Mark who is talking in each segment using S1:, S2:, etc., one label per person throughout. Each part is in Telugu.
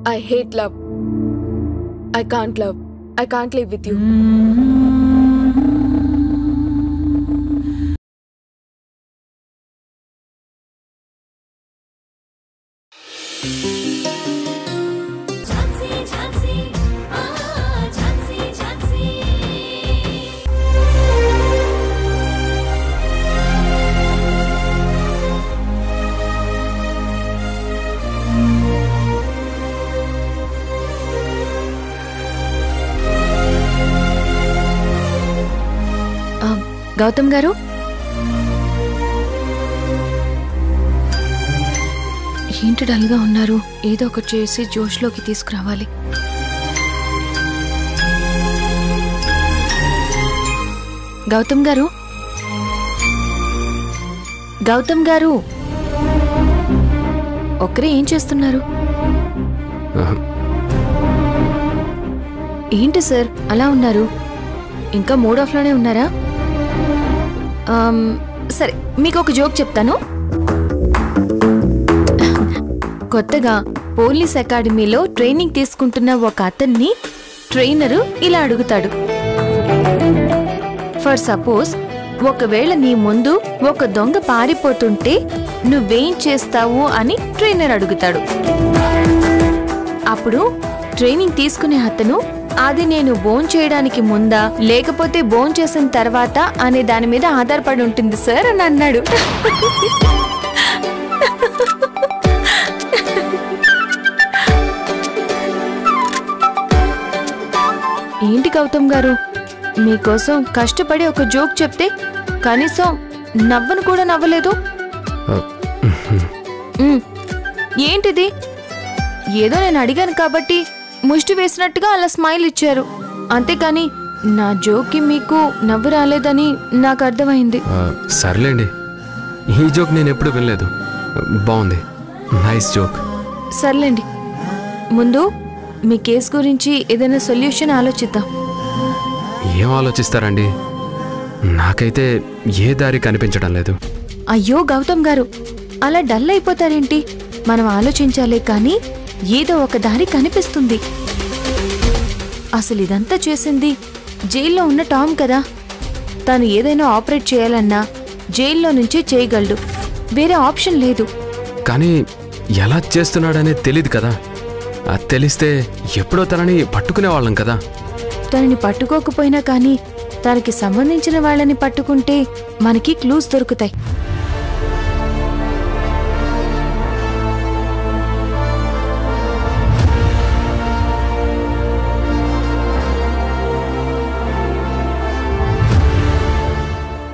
S1: I hate love. I can't love. I can't live with you.
S2: Gautam గారు, ఏంటి డల్గా ఉన్నారు? ఏదో ఒకటి చేసి జోష్లోకి తీసుకురావాలి. గౌతమ్ గారు, గౌతమ్ గారు, ఒక్కరే ఏం చేస్తున్నారు? ఏంటి సార్ అలా ఉన్నారు? ఇంకా మూడ్ ఆఫ్ లోనే ఉన్నారా? సరే, మీకు ఒక జోక్ చెప్తాను. కొత్తగా పోలీస్ అకాడమీలో ట్రైనింగ్ తీసుకుంటున్న ఒక అతన్ని ట్రైనరు ఇలా అడుగుతాడు. ఫర్ సపోజ్, ఒకవేళ నీ ముందు ఒక దొంగ పారిపోతుంటే నువ్వేం చేస్తావు అని ట్రైనర్ అడుగుతాడు. అప్పుడు ట్రైనింగ్ తీసుకునే అతను, అది నేను బోన్ చేయడానికి ముందా లేకపోతే బోన్ చేసిన తర్వాత అనే దాని మీద ఆధారపడి ఉంటుంది సార్ అని అన్నాడు. ఏంటి గౌతమ్ గారు, మీకోసం కష్టపడి ఒక జోక్ చెప్తే కనీసం నవ్వను కూడా నవ్వలేదు. ఏంటిది? ఏదో నేను అడిగాను కాబట్టి ముష్టి వేసినట్టుగా అలా స్మైల్ ఇచ్చారు, అంతేకాని నా జోక్కి మీకు నవ్వు రాలేదని నాకు అర్థమైంది.
S3: సర్లేండి, ఈ జోక్ నేను ఎప్పుడు వినలేదు. బాగుంది, నైస్ జోక్.
S2: సర్లేండి, ముందు మీ కేసు గురించి ఏదైనా సొల్యూషన్ ఆలోచిద్దాం.
S3: ఏం ఆలోచిస్తారండి? నాకైతే ఏ దారి కనిపించడం లేదు.
S2: అయ్యో గౌతమ్ గారు, అలా డల్ అయిపోతారేంటి? మనం ఆలోచించాలే కానీ ఏదో ఒక దారి కనిపిస్తుంది. అసలు ఇదంతా చేసింది జైల్లో ఉన్న టామ్ కదా. తను ఏదైనా ఆపరేట్ చేయాలన్నా జైల్లో నుంచే చేయగలడు, వేరే ఆప్షన్ లేదు.
S3: కానీ ఎలా చేస్తున్నాడనేది తెలీదు కదా. అది తెలిస్తే ఎప్పుడో తనని పట్టుకునేవాళ్ళం కదా.
S2: తనని పట్టుకోకపోయినా కానీ తనకి సంబంధించిన వాళ్ళని పట్టుకుంటే మనకి క్లూస్ దొరుకుతాయి.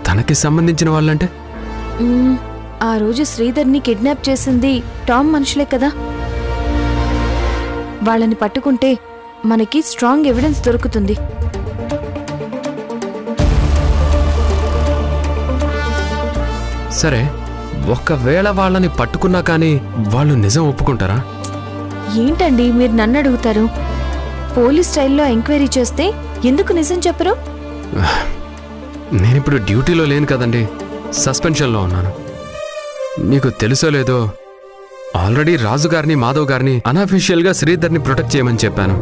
S3: తనకి సంబంధించిన వాళ్ళంటే?
S2: ఆ రోజు శ్రీధర్ని కిడ్నాప్ చేసింది టామ్ మనుషులే కదా. వాళ్ళని పట్టుకుంటే మనకి స్ట్రాంగ్ ఎవిడెన్స్ దొరుకుతుంది.
S3: సరే, ఒకవేళ వాళ్ళని పట్టుకున్నా కానీ వాళ్ళు నిజం ఒప్పుకుంటారా?
S2: ఏంటండి మీరు నన్ను అడుగుతారు? పోలీస్ స్టైల్లో ఎంక్వైరీ చేస్తే ఎందుకు నిజం చెప్పరు?
S3: నేనిప్పుడు డ్యూటీలో లేను కదండి, సస్పెన్షన్లో ఉన్నాను. నీకు తెలుసో లేదో, ఆల్రెడీ రాజు గారిని మాధవ్ గారిని అన్అఫీషియల్గా శ్రీధర్ని ప్రొటెక్ట్ చేయమని చెప్పాను.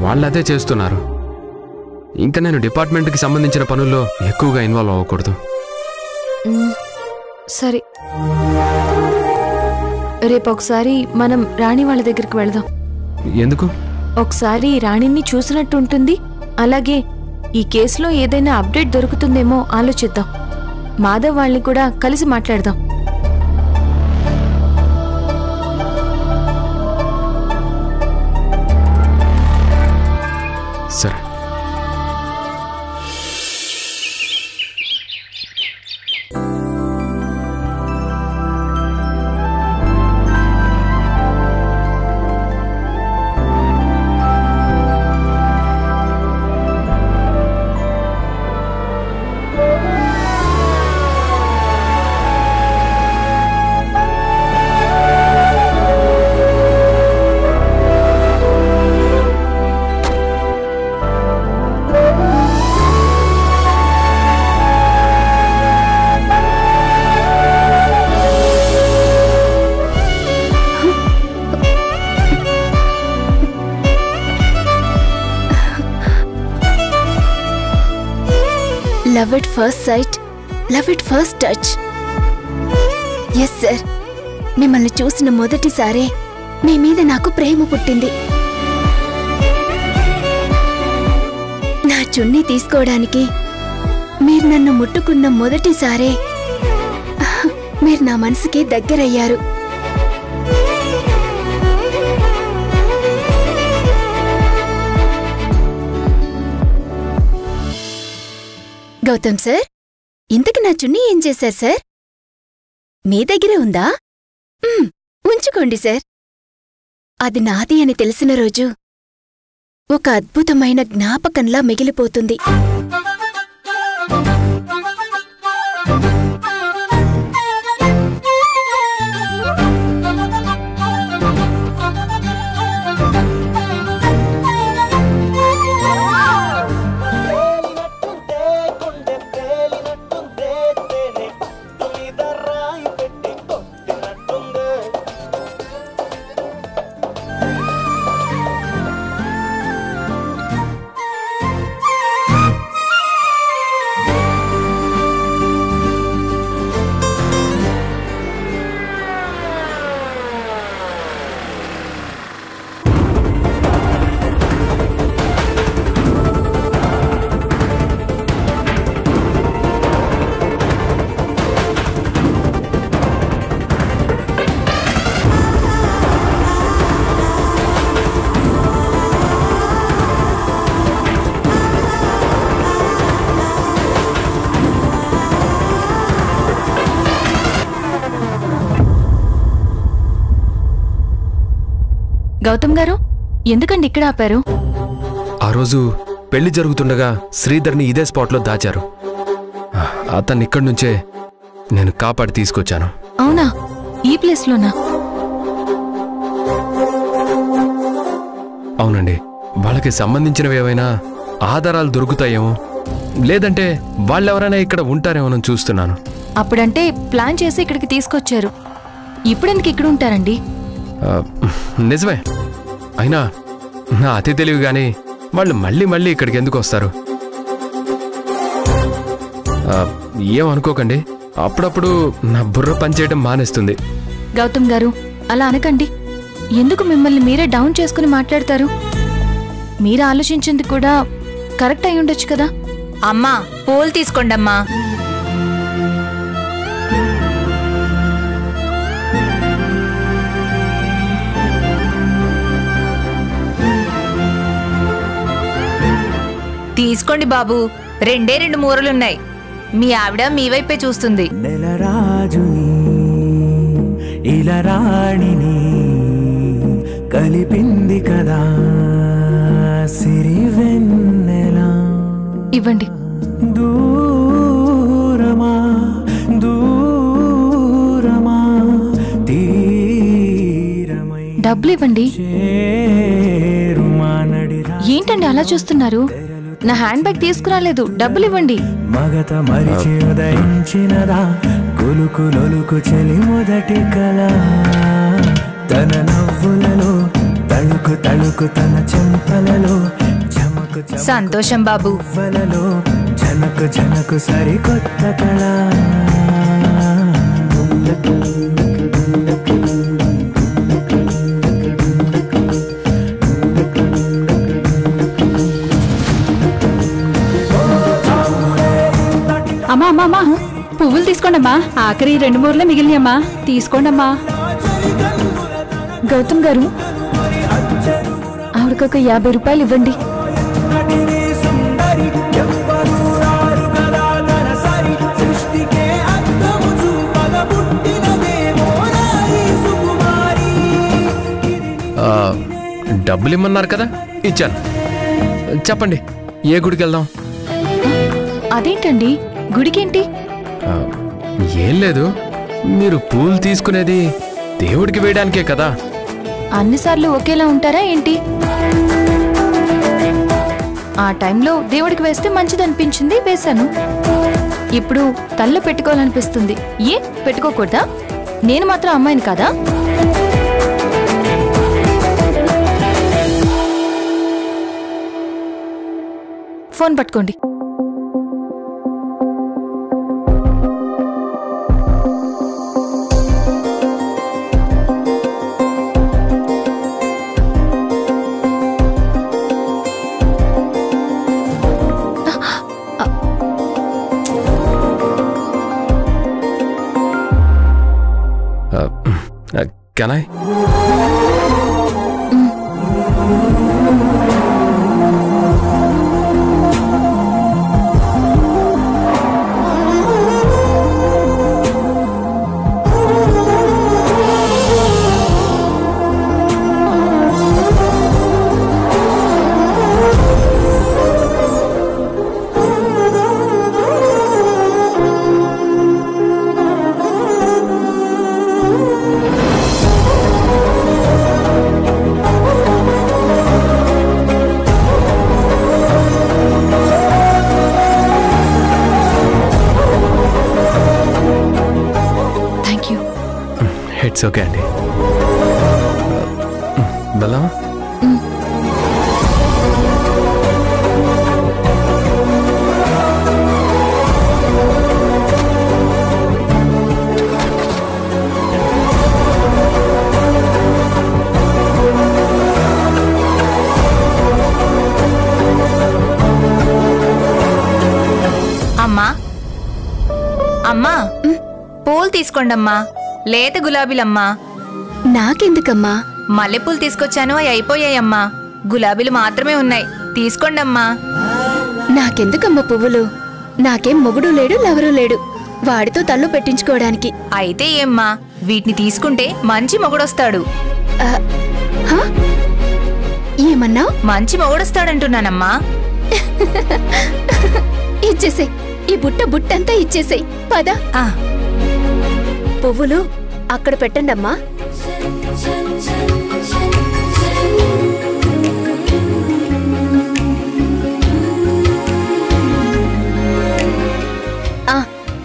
S3: వాళ్ళదే చేస్తున్నారు. ఇంకా నేను డిపార్ట్మెంట్కి సంబంధించిన పనుల్లో ఎక్కువగా ఇన్వాల్వ్ అవ్వకూడదు.
S2: సరే, రేపు ఒకసారి మనం రాణి వాళ్ళ దగ్గరికి వెళదాం.
S3: ఎందుకు?
S2: ఒకసారి రాణిని చూసినట్టు ఉంటుంది, అలాగే ఈ కేసులో ఏదైనా అప్డేట్ దొరుకుతుందేమో ఆలోచిద్దాం. మాధవ్ వాళ్ళని కూడా కలిసి మాట్లాడదాం.
S3: సరే.
S4: Love at first sight, love at first touch. Yes sir, మిమ్మల్ని చూసిన మొదటిసారే మీ మీద నాకు ప్రేమ పుట్టింది. నా చున్నీ తీసుకోవడానికి మీరు నన్ను ముట్టుకున్న మొదటిసారే మీరు నా మనసుకి దగ్గరయ్యారు. గౌతమ్ సార్, ఇంతకి నా చున్నీ ఏం చేశారు సార్? మీ దగ్గరే ఉందా? ఉంచుకోండి సార్. అది నాది అని తెలిసిన రోజు ఒక అద్భుతమైన జ్ఞాపకంలా మిగిలిపోతుంది.
S2: గౌతమ్ గారు, ఎందుకండి ఇక్కడ ఆపారు?
S3: ఆ రోజు పెళ్లి జరుగుతుండగా శ్రీధర్ని ఇదే స్పాట్లో దాచారు. అతన్ని ఇక్కడి నుంచే నేను కాపాడి తీసుకొచ్చాను.
S2: అవునా? ఈ ప్లేస్లోనా?
S3: అవునండి. వాళ్ళకి సంబంధించినవి ఏవైనా ఆధారాలు దొరుకుతాయేమో, లేదంటే వాళ్ళెవరైనా ఇక్కడ ఉంటారేమోనని చూస్తున్నాను.
S2: అప్పుడంటే ప్లాన్ చేసి ఇక్కడికి తీసుకొచ్చారు. ఇప్పుడెందుకు ఇక్కడ ఉంటారండి?
S3: నిజమే. అయినా నా అతి తెలివి గాని వాళ్ళు మళ్ళీ మళ్ళీ ఇక్కడికి ఎందుకు వస్తారు? ఏమనుకోకండి, అప్పుడప్పుడు నా బుర్ర పనిచేయడం మానేస్తుంది.
S2: గౌతమ్ గారు, అలా అనకండి. ఎందుకు మిమ్మల్ని మీరే డౌన్ చేసుకుని మాట్లాడతారు? మీరు ఆలోచించింది కూడా కరెక్ట్ అయి ఉండొచ్చు కదా.
S5: అమ్మా, పూలు తీసుకోండమ్మా. తీసుకోండి బాబు, 2 మూరలున్నాయి. మీ ఆవిడ మీ వైపే చూస్తుంది.
S6: నెలరాజుని ఇలా రాణిని కలిపింది కదా సిరివెన్నెలా.
S2: ఇవ్వండి.
S6: దూరమా దూరమా తీరమై
S2: డబ్బులు ఇవ్వండి. ఏంటండి అలా చూస్తున్నారు? నా హ్యాండ్ బ్యాగ్ తీసుకురాలేదు, డబ్బులు ఇవ్వండి.
S6: మగత మరిచి ఉదయించినదా కులుకులొలుకు చెలి మొదటి కళ. తన నవ్వులలో తళుకు తళుకు తన చెంపలలో చమకు
S5: సంతోషం బాబు.
S6: వలలో జనకు జనకు సరికొత్త కళ.
S7: అమ్మా అమ్మా అమ్మా, పువ్వులు తీసుకోండమ్మా. ఆఖరి 2 మూరలే మిగిలినమ్మా, తీసుకోండమ్మా.
S2: గౌతమ్ గారు, ఆవిడకొక 50 రూపాయలు ఇవ్వండి.
S3: డబ్బులు ఇమ్మన్నారు కదా, ఇచ్చాను. చెప్పండి, ఏ గుడికి వెళ్దాం?
S2: అదేంటండి, గుడికేంటి?
S3: ఏం లేదు, మీరు పూలు తీసుకునేది దేవుడికి వేయడానికే కదా.
S2: అన్నిసార్లు ఒకేలా ఉంటారా ఏంటి? ఆ టైంలో దేవుడికి వేస్తే మంచిదనిపించింది, వేశాను. ఇప్పుడు తల్ల పెట్టుకోవాలనిపిస్తుంది. ఏ పెట్టుకోకూడదా? నేను మాత్రం అమ్మాయిని కాదా? ఫోన్ పట్టుకోండి.
S3: Can I? ఇట్స్ ఓకే అండి. వెళ్దామా?
S5: అమ్మా అమ్మా పూలు తీసుకోండమ్మా. లేత గులాబీలమ్మా.
S4: నాకెందుకమ్మా?
S5: మల్లెపూలు తీసుకొచ్చాను, అవి అయిపోయాయమ్మా. గులాబీలు మాత్రమే ఉన్నాయి, తీసుకోండమ్మా.
S4: నాకెందుకమ్మా పువ్వులు? నాకేం మొగుడు లేడు, లవరు లేడు, వాడితో తల్లు పెట్టించుకోవడానికి.
S5: అయితే ఏమ్మా, వీటిని తీసుకుంటే మంచి మొగుడొస్తాడు.
S4: ఏమన్నా?
S5: మంచి మొగుడొస్తాడంటున్నానమ్మా.
S4: ఇచ్చేసే, ఈ బుట్టంతా ఇచ్చేసేయ్. పద. పువ్వులు అక్కడ పెట్టండమ్మా.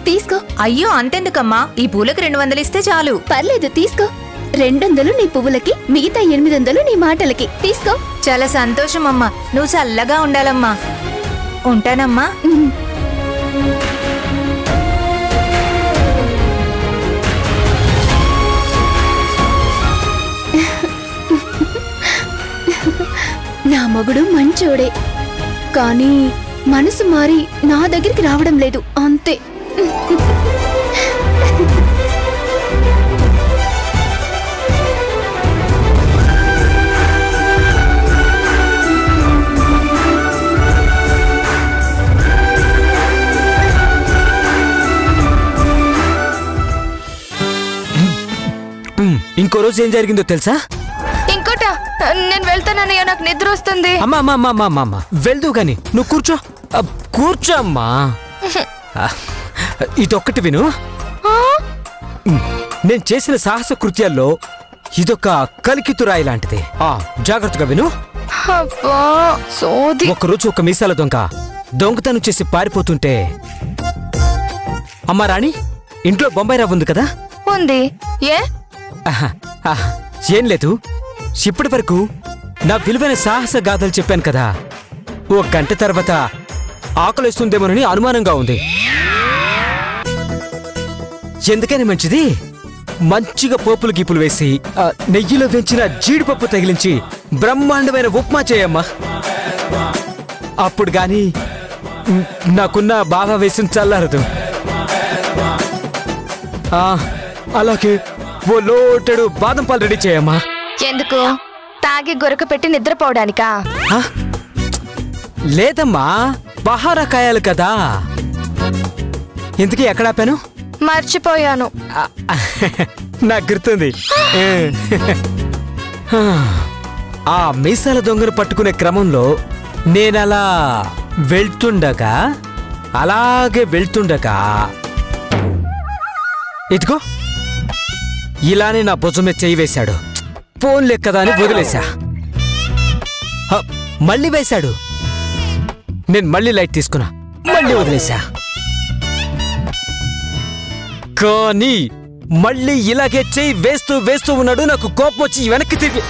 S4: తీసుకో.
S5: అయ్యో అంతెందుకమ్మా, ఈ పూలకు 200 ఇస్తే చాలు.
S4: పర్లేదు తీసుకో. 200 నీ పువ్వులకి, మిగతా 800 నీ మాటలకి. తీసుకో.
S5: చాలా సంతోషం అమ్మా, నువ్వు చల్లగా ఉండాలమ్మా. ఉంటానమ్మా.
S4: నా మొగుడు మంచోడే, కానీ మనసు మారి నా దగ్గరికి రావడం లేదు, అంతే.
S8: ఇంకో రోజు ఏం జరిగిందో తెలుసా?
S2: ఇంకోట, నేను వెళ్తానన్నయ్య, నాకు నిద్ర వస్తుంది.
S8: అమ్మా వెళ్దు గాని నువ్వు కూర్చో. కూర్చో అమ్మా. ఇదొక్కటి విను. నేను చేసిన సాహస కృత్యాల్లో ఇదొక కలికితురాయి లాంటిది. జాగ్రత్తగా విను. ఒకరోజు ఒక మీసాల దొంగతనం చేసి పారిపోతుంటే, అమ్మా రాణి, ఇంట్లో బొంబాయి రవ్వ ఉంది కదా?
S2: ఉంది.
S8: ఏం లేదు, ఇప్పటి వరకు నా విలువైన సాహస గాథలు చెప్పాను కదా, ఓ గంట తర్వాత ఆకలిస్తుందేమోనని అనుమానంగా ఉంది. ఎందుకని మంచిది, మంచిగా పోపులు గీపులు వేసి నెయ్యిలో వెంచిన జీడిపప్పు తగిలించి బ్రహ్మాండమైన ఉప్మా చేయమ్మా. అప్పుడు గాని నాకున్న బాగా వేసిన చల్లారదు. అలాగే ఓ లోటెడు బాదం పాలు రెడీ చేయమ్మా.
S2: ఎందుకు? తాగి గొరక పెట్టి నిద్రపోవడానికా?
S8: లేదమ్మా, బహారా కాయాలి కదా. ఇంతకీ ఎక్కడ ఆపాను?
S2: మర్చిపోయాను.
S8: నాకు గుర్తుంది. ఆ మీసాల దొంగను పట్టుకునే క్రమంలో నేనలా అలాగే వెళ్తుండగా ఇదిగో ఇలానే నా భుజమే చేయి వేశాడు. ఫోన్లే కదా అని వదిలేశా. మళ్ళీ వేశాడు. నేను మళ్ళీ లైట్ తీసుకున్నా, మళ్ళీ వదిలేశా. కానీ మళ్ళీ ఇలాగే చేయి వేస్తూ ఉన్నాడు. నాకు కోపం వచ్చి వెనక్కి తిరిగి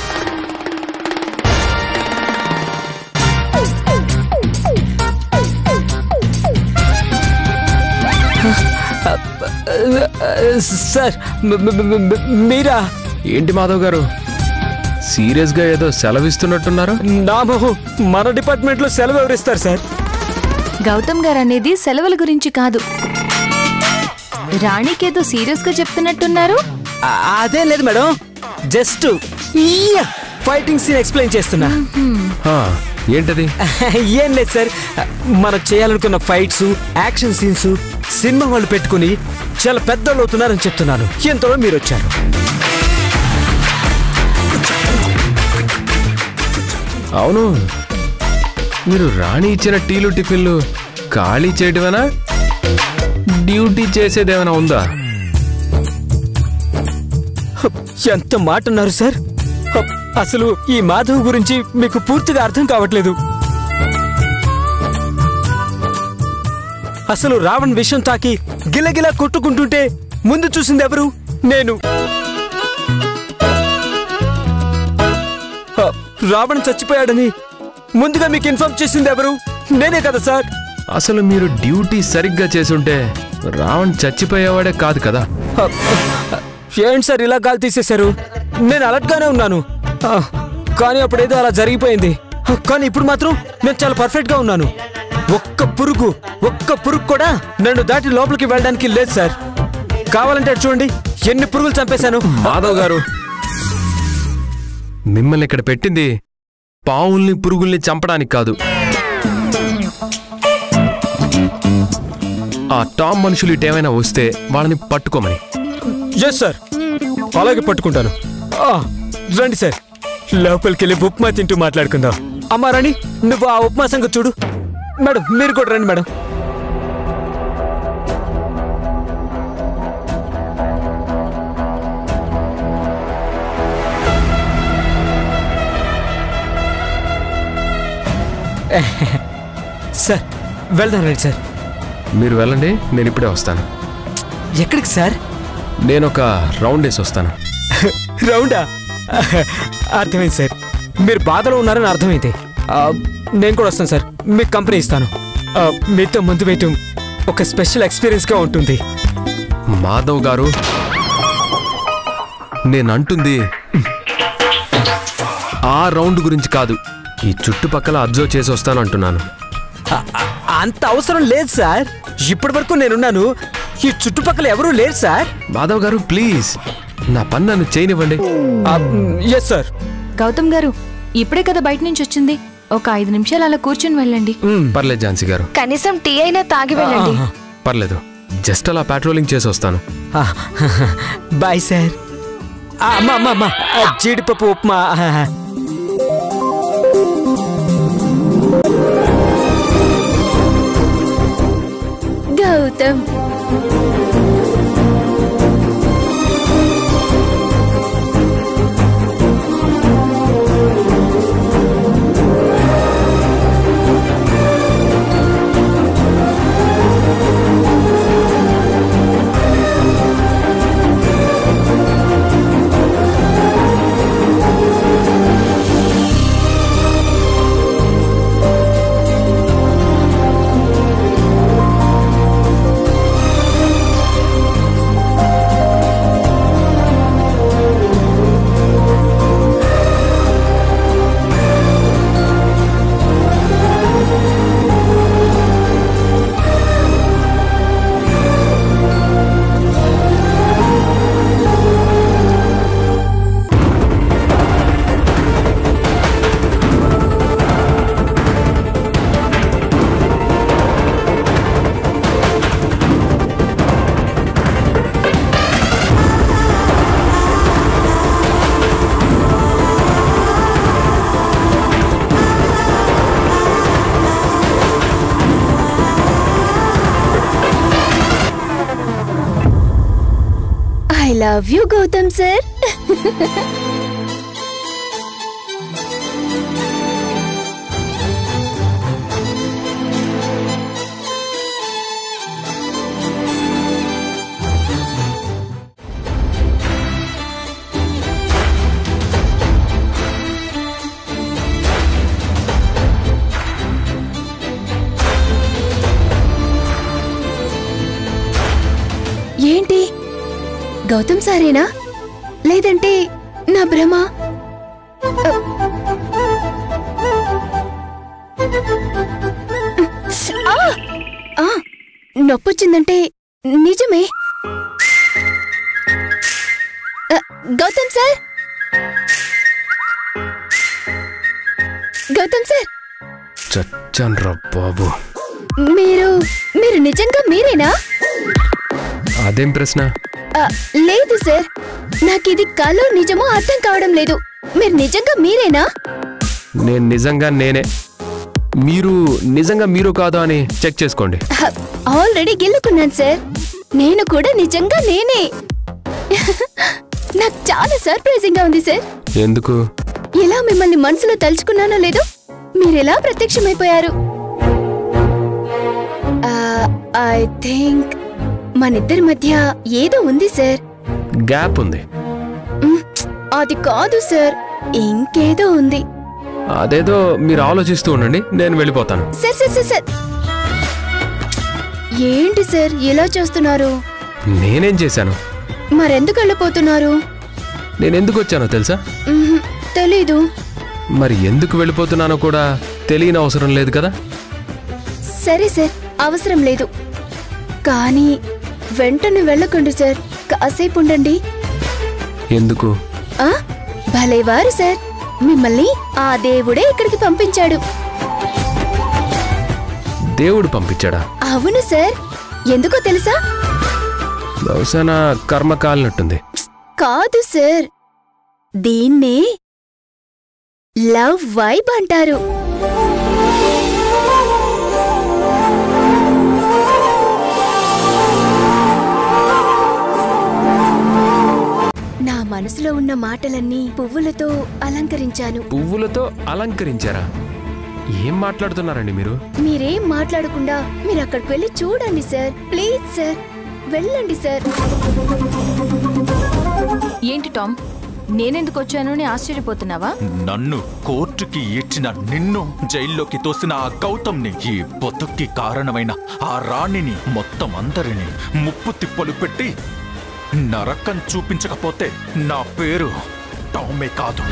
S8: సార్, మీరా?
S3: ఏంటి మాధవ్ గారు, సీరియస్ గా ఏదో సెలవిస్తున్నట్టున్నారు?
S8: నా మొహం, మన డిపార్ట్మెంట్ లో సెలవు ఎవరిస్తారు సార్?
S2: గౌతమ్ గారు అనేది సెలవుల గురించి కాదు, రాణికేదో సీరియస్ గా చెప్తున్నట్టున్నారు.
S8: అదే లేదు madam, just fighting scene explain చేస్తున్నా.
S3: ఏంటది?
S8: ఏం లేదు సార్, మనం చేయాలనుకున్న ఫైట్స్, యాక్షన్ సీన్స్ సినిమా వాళ్ళు పెట్టుకుని చాలా పెద్దోళ్ళు అవుతున్నారని చెప్తున్నాను. ఎంతో మీరు వచ్చారు.
S3: అవును, మీరు రాణి ఇచ్చిన టీలు టిఫిన్లు ఖాళీ చేయటమేనా? డ్యూటీ చేసేదేమైనా ఉందా?
S8: ఎంత మాట అన్నారు సార్. అసలు ఈ మాధవ్ గురించి మీకు పూర్తిగా అర్థం కావట్లేదు. అసలు రావణ్ విషం తాకి గిలగిలా కొట్టుకుంటుంటే ముందు చూసింది ఎవరు? నేను. రావణ్ చచ్చిపోయాడని ముందుగా మీకు ఇన్ఫార్మ్ చేసింది ఎవరు? నేనే కదా సార్.
S3: అసలు మీరు డ్యూటీ సరిగ్గా చేసుంటే రావణ్ చచ్చిపోయేవాడే కాదు కదా.
S8: ఏంటి సార్ ఇలా గాలి తీసేశారు? నేను అలర్ట్ గానే ఉన్నాను, కానీ అప్పుడేదో అలా జరిగిపోయింది. కానీ ఇప్పుడు మాత్రం నేను చాలా పర్ఫెక్ట్ గా ఉన్నాను. ఒక్క పురుగు కూడా నన్ను దాటి లోపలికి వెళ్ళడానికి లేదు సార్. కావాలంటే చూడండి ఎన్ని పురుగులు చంపేశాను.
S3: మాధవ్ గారు, మిమ్మల్ని ఇక్కడ పెట్టింది పావుల్ని పురుగుల్ని చంపడానికి కాదు. ఆ టామ్ మనుషులు ఇటేమైనా వస్తే వాళ్ళని పట్టుకోమని.
S8: ఎస్ సార్, అలాగే పట్టుకుంటాను. రండి సార్, లోపలికి వెళ్ళి ఉప్మా తింటూ మాట్లాడుకుందాం. అమ్మా రాణి, నువ్వు ఆ ఉప్మా సంగతి చూడు. మేడం మీరు కూడా రండి మేడం. సార్ వెళ్దాం రండి సార్.
S3: మీరు వెళ్ళండి, నేను ఇప్పుడే వస్తాను.
S8: ఎక్కడికి సార్?
S3: నేను ఒక రౌండ్ వేసి వస్తాను.
S8: రౌండా? అర్థమైంది సార్, మీరు బాధలో ఉన్నారని అర్థమైంది. నేను కూడా వస్తాను సార్, మీకు కంపెనీ ఇస్తాను. మీతో ముందు వేయటం ఒక స్పెషల్ ఎక్స్పీరియన్స్గా ఉంటుంది.
S3: మాధవ్ గారు, నేను అంటుంది ఆ రౌండ్ గురించి కాదు, ఈ చుట్టుపక్కల అబ్జర్వ్ చేసి వస్తాను అంటున్నాను.
S8: అంత అవసరం లేదు సార్, ఇప్పటి వరకు నేనున్నాను. ఈ చుట్టుపక్కల ఎవరూ లేరు సార్.
S3: మాధవ్ గారు ప్లీజ్, నా పని నన్ను చేయనివ్వండి.
S8: Yes sir.
S2: గౌతమ్ గారు, ఇప్పుడే కదా బయట నుంచి వచ్చింది, ఒక 5 నిమిషాలు అలా కూర్చొని వెళ్ళండి.
S3: పర్లేదు ఝాన్సీ గారు,
S2: కనీసం టీ అయినా తాగి వెళ్ళండి.
S3: పర్లేదు, జస్ట్ అలా పెట్రోలింగ్ చేసి వస్తాను.
S8: Bye sir. అమ్మా జీడిపప్పు upma.
S4: Gautam, I love you, Gautam sir. ఏంటి గౌతమ్ సారేనా లేదంటే నా భ్రమ? నొప్పొచ్చిందంటే నిజమే. గౌతమ్ సార్, గౌతమ్ సార్,
S3: చచ్చాన్రా బాబు.
S4: మీరు మీరు నిజంగా మీరేనా?
S3: అదేం ప్రశ్న?
S4: లేదు సార్, నాకిది కలో నిజమో అర్థం కావడం లేదు. మీరు నిజంగా మీరేనా?
S3: నేను నిజంగా నేనే. మీరు నిజంగా మీరు కాదా అని చెక్ చేసుకోండి.
S4: ఆల్రెడీ గెలుకున్నాను సార్. నేను కూడా నిజంగా నేనే. నాకు చాలా సర్ప్రైజింగ్ గా ఉంది సార్.
S3: ఎందుకు?
S4: ఇలా మిమ్మల్ని మనసులో తలుచుకున్నానో లేదో మీరెలా ప్రత్యక్షమైపోయారు. ఐ థింక్ మనిద్దరి మధ్య ఏదో ఉంది సార్.
S3: గ్యాప్ ఉంది.
S4: అది కాదు సార్, ఇంకేదో ఉంది.
S3: అదేదో మీరు ఆలోచిస్తూ ఉండండి, నేను వెళ్ళిపోతాను.
S4: సార్ సార్ సార్ సార్, ఏంటి సార్ ఇలా చేస్తున్నారు?
S3: నేనేం చేశాను?
S4: మరెందుకు వెళ్ళిపోతున్నారు?
S3: నేనెందుకు వచ్చానో తెలుసా?
S4: తెలీదు.
S3: మరి ఎందుకు వెళ్ళిపోతున్నానో కూడా తెలియని అవసరం లేదు కదా.
S4: సరే సార్, అవసరం లేదు. కానీ వెంటనే వెళ్ళకండి సార్, కాసేపు ఉండండి.
S3: ఎందుకు?
S4: భలేవారు సార్, మిమ్మల్ని ఆ దేవుడే ఇక్కడికి పంపించాడు.
S3: దేవుడు పంపించాడా?
S4: అవును సార్. ఎందుకో తెలుసా?
S3: బహుశా నా కర్మ కాలినట్టుంది.
S4: కాదు సార్, దీన్నే లవ్ వైబ్ అంటారు. నా మనసులో ఉన్న మాటలన్నీ పువ్వులతో అలంకరించాను.
S3: పువ్వులతో అలంకరించారా? ఏం మాట్లాడుతున్నారండి మీరు?
S4: మీరేం మాట్లాడకుండా మీరు అక్కడికి వెళ్ళి చూడండి సార్. ప్లీజ్ సార్, వెళ్ళండి సార్.
S2: ఏంటి టామ్, నేనెందుకు వచ్చాను అని ఆశ్చర్యపోతున్నావా?
S9: నన్ను కోర్టుకి ఈడ్చిన నిన్ను, జైల్లోకి తోసిన ఆ గౌతమ్ని, ఈ బతుక్కి కారణమైన ఆ రాణిని, మొత్తం అందరినీ ముప్పు తిప్పలు పెట్టి నరకం చూపించకపోతే నా పేరు టామే కాదు.